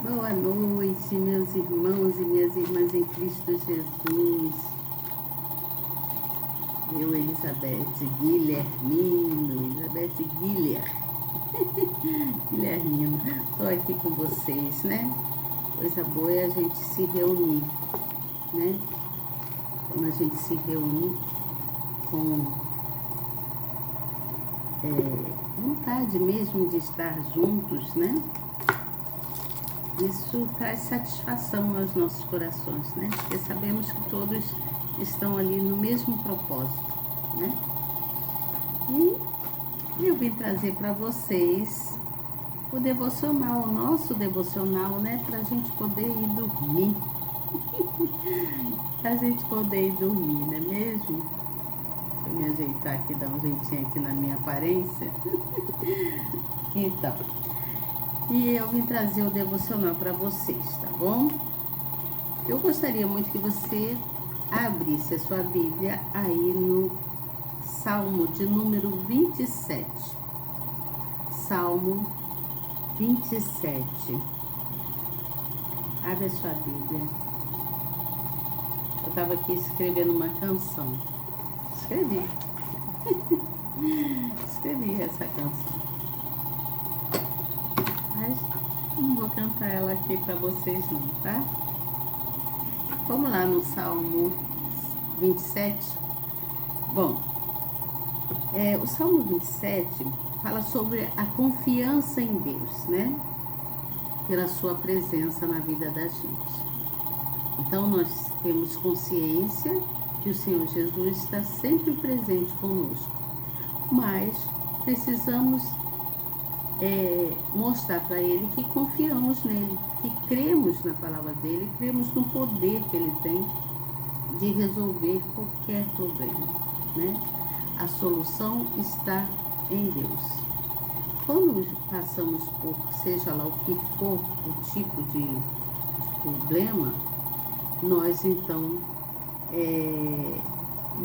Boa noite, meus irmãos e minhas irmãs em Cristo Jesus. Eu, Elizabeth Guilhermino, Guilhermino, estou aqui com vocês, né? Coisa boa é a gente se reunir, né? Quando a gente se reúne com vontade mesmo de estar juntos, né? Isso traz satisfação aos nossos corações, né? Porque sabemos que todos estão ali no mesmo propósito, né? E eu vim trazer para vocês o devocional, o nosso devocional, né? Para a gente poder ir dormir. Para a gente poder ir dormir, não é mesmo? Deixa eu me ajeitar aqui, dar um jeitinho aqui na minha aparência. Então, e eu vim trazer o devocional para vocês, tá bom? Eu gostaria muito que você abrisse a sua Bíblia aí no Salmo de número 27. Salmo 27. Abre a sua Bíblia. Eu estava aqui escrevendo uma canção. Escrevi essa canção. Mas não vou cantar ela aqui para vocês não, tá? Vamos lá no Salmo 27. Bom, o Salmo 27 fala sobre a confiança em Deus, né? Pela sua presença na vida da gente. Então, nós temos consciência que o Senhor Jesus está sempre presente conosco. Mas precisamos mostrar para Ele que confiamos nele, que cremos na palavra dele, cremos no poder que Ele tem de resolver qualquer problema, né? A solução está em Deus. Quando passamos por, seja lá o que for o tipo de problema, nós então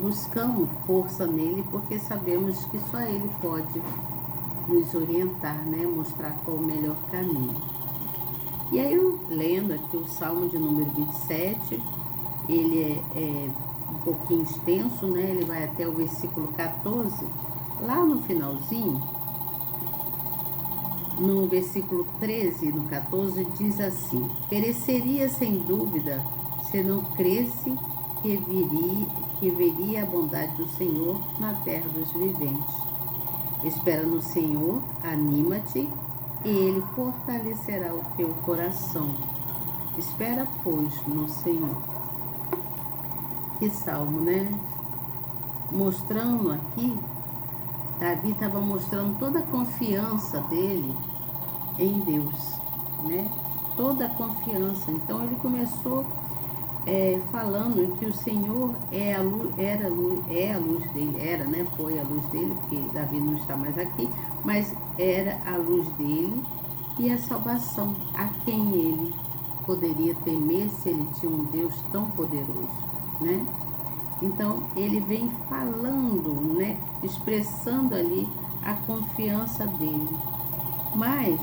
buscamos força nele, porque sabemos que só Ele pode nos orientar, né? Mostrar qual o melhor caminho. E aí, eu lendo aqui o Salmo de número 27, ele é um pouquinho extenso, né? Ele vai até o versículo 14. Lá no finalzinho, no versículo 13 e no 14, diz assim: pereceria sem dúvida se não cresce que veria a bondade do Senhor na terra dos viventes. Espera no Senhor, anima-te, e Ele fortalecerá o teu coração. Espera, pois, no Senhor. Que salmo, né? Mostrando aqui, Davi estava mostrando toda a confiança dele em Deus, né? Toda a confiança. Então, ele começou falando que o Senhor é a luz dele, né? Foi a luz dele, porque Davi não está mais aqui, mas era a luz dele e a salvação, a quem ele poderia temer se ele tinha um Deus tão poderoso, né? Então, ele vem falando, né? Expressando ali a confiança dele. Mas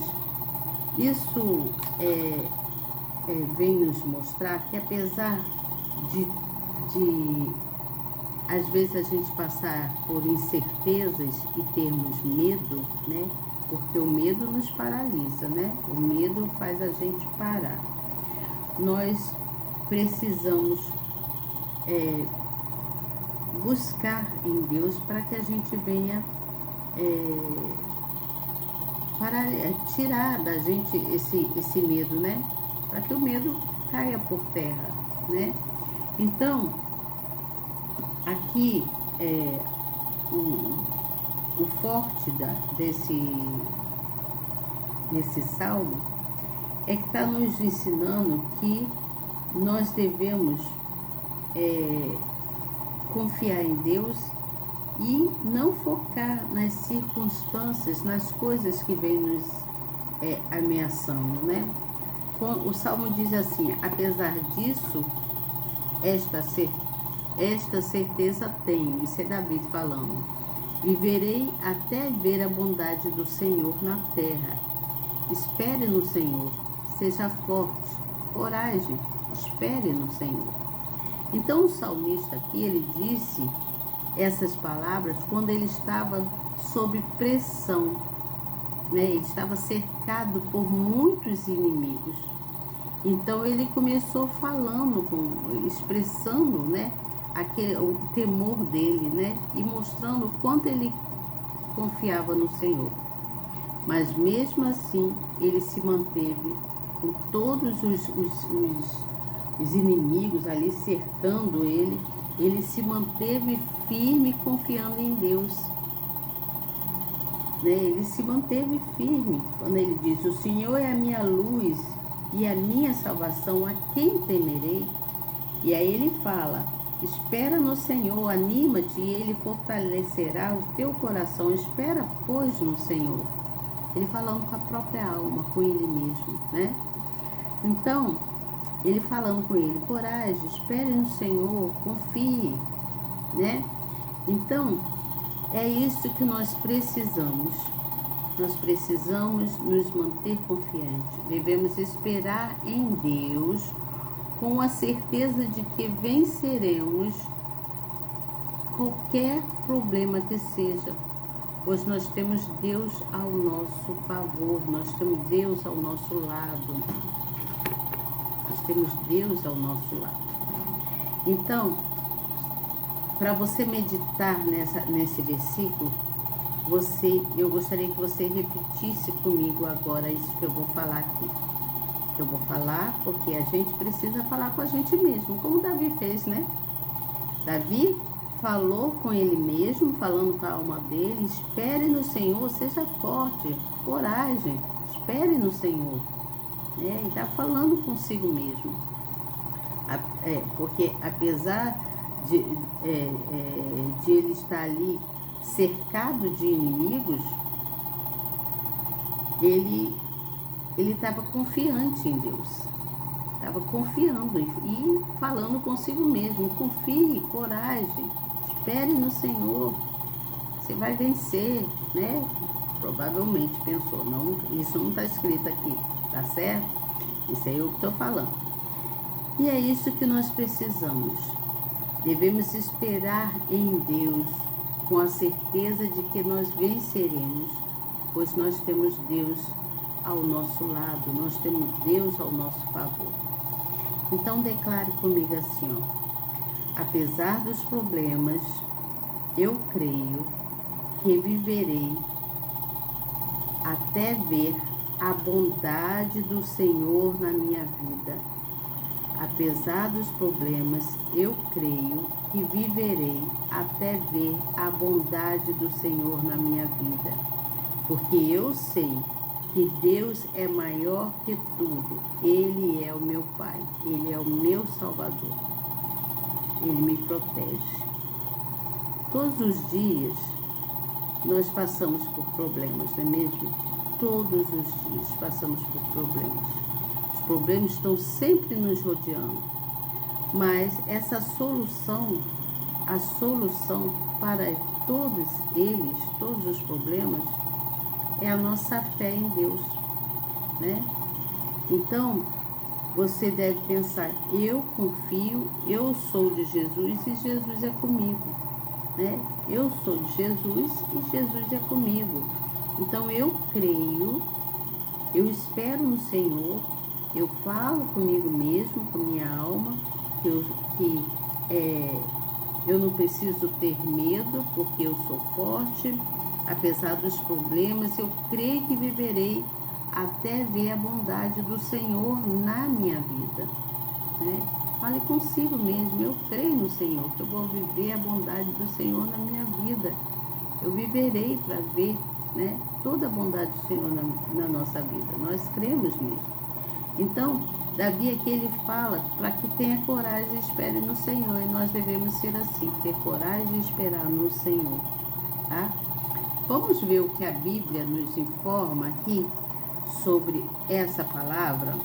isso vem nos mostrar que, apesar de às vezes a gente passar por incertezas e termos medo, né? Porque o medo nos paralisa, né? O medo faz a gente parar. Nós precisamos buscar em Deus para que a gente venha para tirar da gente esse medo, né? Para que o medo caia por terra, né? Então, aqui o forte desse salmo é que está nos ensinando que nós devemos confiar em Deus e não focar nas circunstâncias, nas coisas que vêm nos ameaçando, né? O Salmo diz assim: apesar disso, esta certeza tenho, isso é Davi falando, viverei até ver a bondade do Senhor na terra. Espere no Senhor, seja forte, coragem, espere no Senhor. Então o salmista aqui, ele disse essas palavras quando ele estava sob pressão, né? Ele estava cercado por muitos inimigos. Então ele começou falando, expressando, né, o temor dele, né, e mostrando o quanto ele confiava no Senhor. Mas mesmo assim ele se manteve com todos os inimigos ali cercando ele. Ele se manteve firme, confiando em Deus, né? Ele se manteve firme quando ele diz: o Senhor é a minha luz e a minha salvação, a quem temerei? E aí ele fala: espera no Senhor, anima-te e ele fortalecerá o teu coração. Espera, pois, no Senhor. Ele falando com a própria alma, com ele mesmo, né? Então, ele falando com ele: coragem, espere no Senhor, confie, né? Então, é isso que nós precisamos. Nós precisamos nos manter confiantes. Devemos esperar em Deus com a certeza de que venceremos qualquer problema que seja, pois nós temos Deus ao nosso favor, nós temos Deus ao nosso lado. Nós temos Deus ao nosso lado. Então, para você meditar nesse versículo, eu gostaria que você repetisse comigo agora isso que eu vou falar aqui. Eu vou falar porque a gente precisa falar com a gente mesmo, como Davi fez, né? Davi falou com ele mesmo, falando com a alma dele: espere no Senhor, seja forte, coragem, espere no Senhor. Ele está falando consigo mesmo. Porque apesar de ele estar ali cercado de inimigos, ele estava confiante em Deus, estava confiando e falando consigo mesmo: confie, coragem, espere no Senhor, você vai vencer, né? Provavelmente pensou, não, isso não está escrito aqui, tá certo? Isso é eu que estou falando. E é isso que nós precisamos. Devemos esperar em Deus com a certeza de que nós venceremos, pois nós temos Deus ao nosso lado, nós temos Deus ao nosso favor. Então declare comigo assim, ó: apesar dos problemas, eu creio que viverei até ver a bondade do Senhor na minha vida. Apesar dos problemas, eu creio que viverei até ver a bondade do Senhor na minha vida, porque eu sei que Deus é maior que tudo. Ele é o meu Pai, Ele é o meu Salvador, Ele me protege. Todos os dias nós passamos por problemas, não é mesmo? Todos os dias passamos por problemas. Os problemas estão sempre nos rodeando, mas essa solução, a solução para todos eles, todos os problemas, é a nossa fé em Deus, né? Então, você deve pensar: eu confio, eu sou de Jesus e Jesus é comigo, né? Eu sou de Jesus e Jesus é comigo. Então, eu creio, eu espero no Senhor, eu falo comigo mesmo, com minha alma, que eu não preciso ter medo, porque eu sou forte. Apesar dos problemas, eu creio que viverei até ver a bondade do Senhor na minha vida, né? Fale consigo mesmo: eu creio no Senhor, que eu vou viver a bondade do Senhor na minha vida. Eu viverei para ver, né, toda a bondade do Senhor na nossa vida. Nós cremos nisso. Então, Davi aqui ele fala para que tenha coragem e espere no Senhor. E nós devemos ser assim, ter coragem e esperar no Senhor, tá? Vamos ver o que a Bíblia nos informa aqui sobre essa palavra.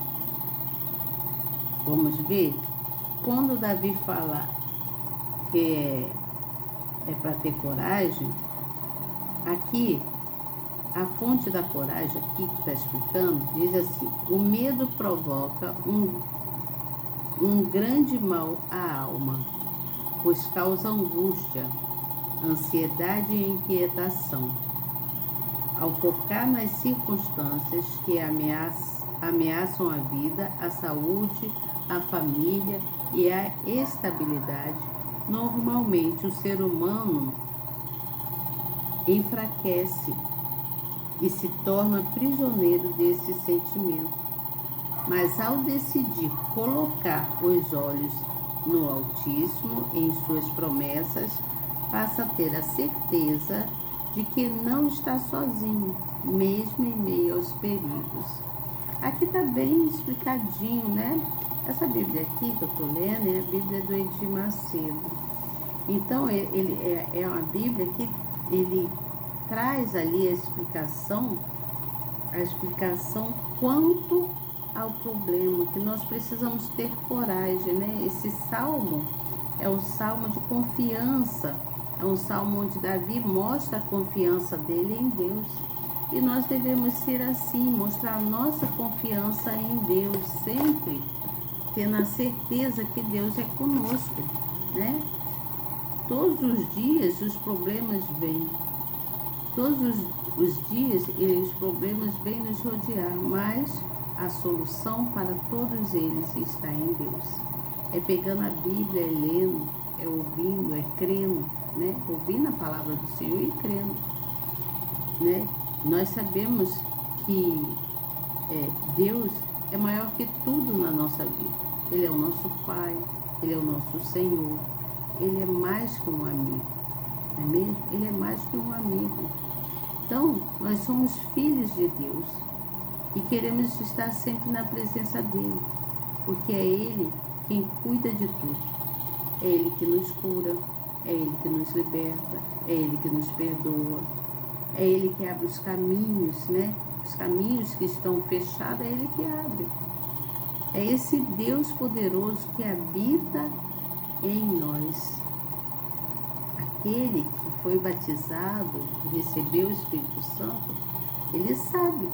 Vamos ver. Quando Davi fala que é para ter coragem, aqui A fonte da coragem aqui que está explicando diz assim: o medo provoca um grande mal à alma, pois causa angústia, ansiedade e inquietação. Ao focar nas circunstâncias que ameaçam a vida, a saúde, a família e a estabilidade, normalmente o ser humano enfraquece e se torna prisioneiro desse sentimento. Mas ao decidir colocar os olhos no Altíssimo, em suas promessas, passa a ter a certeza de que não está sozinho, mesmo em meio aos perigos. Aqui está bem explicadinho, né? Essa Bíblia aqui que eu estou lendo é a Bíblia do Edir Macedo. Então, ele é uma Bíblia que ele traz ali a explicação quanto ao problema, que nós precisamos ter coragem, né? Esse salmo é um salmo de confiança, é um salmo onde Davi mostra a confiança dele em Deus. E nós devemos ser assim, mostrar a nossa confiança em Deus, sempre tendo a certeza que Deus é conosco, né? Todos os dias os problemas vêm, todos os dias os problemas vêm nos rodear, mas a solução para todos eles está em Deus. É pegando a Bíblia, é lendo, é ouvindo, é crendo, né? Ouvindo a palavra do Senhor e crendo, né? Nós sabemos que Deus é maior que tudo na nossa vida. Ele é o nosso Pai, Ele é o nosso Senhor. Ele é mais que um amigo, não é mesmo? Ele é mais que um amigo. Então, nós somos filhos de Deus e queremos estar sempre na presença dEle, porque é Ele quem cuida de tudo. É Ele que nos cura, é Ele que nos liberta, é Ele que nos perdoa, é Ele que abre os caminhos, né? Os caminhos que estão fechados, é Ele que abre. É esse Deus poderoso que habita em nós. Aquele que foi batizado e recebeu o Espírito Santo, ele sabe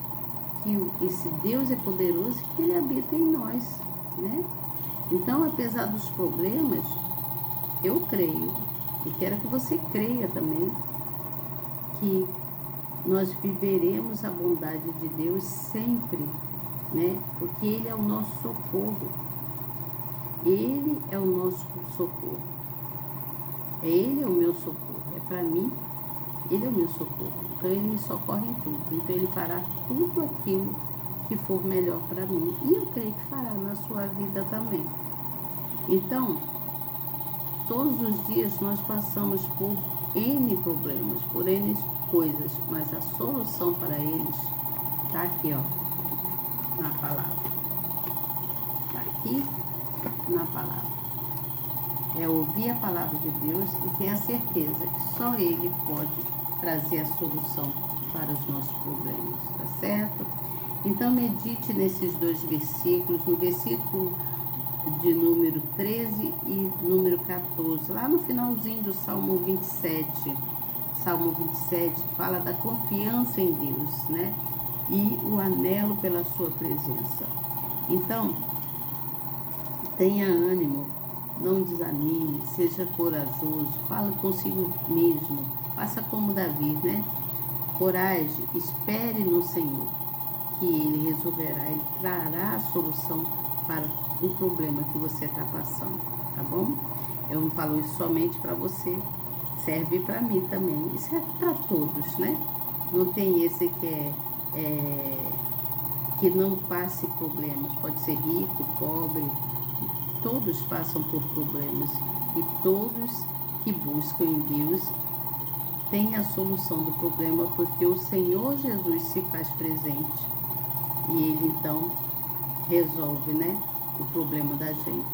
que esse Deus é poderoso e que ele habita em nós, né? Então, apesar dos problemas, eu creio, e quero que você creia também, que nós viveremos a bondade de Deus sempre, né? Porque Ele é o nosso socorro. Ele é o nosso socorro. Ele é o meu socorro. É para mim, Ele é o meu socorro. Então Ele me socorre em tudo. Então Ele fará tudo aquilo que for melhor para mim. E eu creio que fará na sua vida também. Então, todos os dias nós passamos por N problemas, por N coisas, mas a solução para eles está aqui, ó, na palavra. Está aqui na palavra. É ouvir a palavra de Deus e ter a certeza que só Ele pode trazer a solução para os nossos problemas, tá certo? Então medite nesses dois versículos, no versículo de número 13 e número 14, lá no finalzinho do Salmo 27. Salmo 27 fala da confiança em Deus, né? E o anelo pela sua presença. Então, tenha ânimo, não desanime, seja corajoso, fala consigo mesmo, faça como Davi, né? Coragem, espere no Senhor, que Ele resolverá, Ele trará a solução para o problema que você está passando, tá bom? Eu não falo isso somente para você, serve para mim também, e serve para todos, né? Não tem esse que não passe problemas, pode ser rico, pobre, todos passam por problemas e todos que buscam em Deus têm a solução do problema, porque o Senhor Jesus se faz presente e Ele então resolve, né, o problema da gente.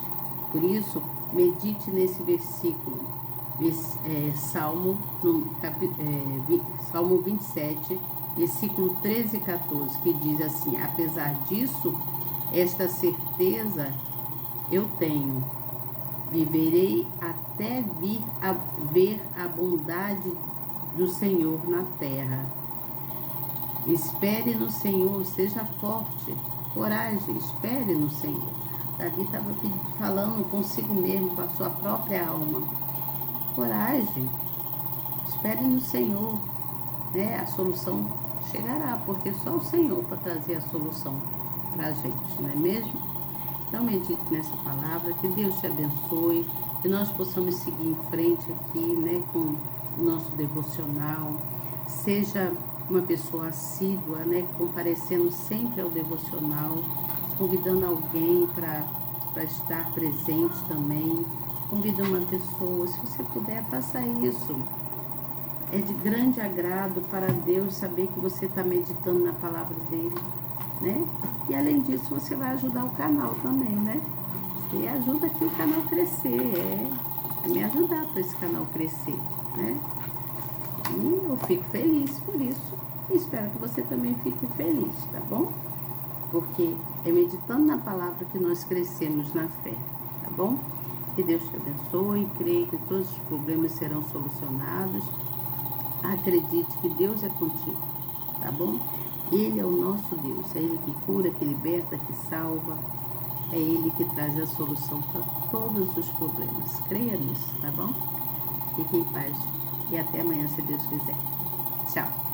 Por isso, medite nesse versículo, Salmo 27, versículo 13 e 14, que diz assim: apesar disso, esta certeza eu tenho, viverei até vir a ver a bondade do Senhor na terra. Espere no Senhor, seja forte, coragem, espere no Senhor. Davi estava falando consigo mesmo, com a sua própria alma. Coragem, espere no Senhor, né? A solução chegará, porque só o Senhor para trazer a solução para a gente, não é mesmo? Então medite nessa palavra, que Deus te abençoe, que nós possamos seguir em frente aqui, né, com o nosso devocional. Seja uma pessoa assídua, né, comparecendo sempre ao devocional, convidando alguém para estar presente também. Convida uma pessoa, se você puder, faça isso. É de grande agrado para Deus saber que você está meditando na palavra dele, né? E além disso, você vai ajudar o canal também, né? Você ajuda aqui o canal crescer, é me ajudar para esse canal crescer, né? E eu fico feliz por isso e espero que você também fique feliz, tá bom? Porque é meditando na palavra que nós crescemos na fé, tá bom? Que Deus te abençoe, creia que todos os problemas serão solucionados. Acredite que Deus é contigo, tá bom? Ele é o nosso Deus, é Ele que cura, que liberta, que salva, é Ele que traz a solução para todos os problemas. Creia nisso, tá bom? Fique em paz e até amanhã, se Deus quiser. Tchau!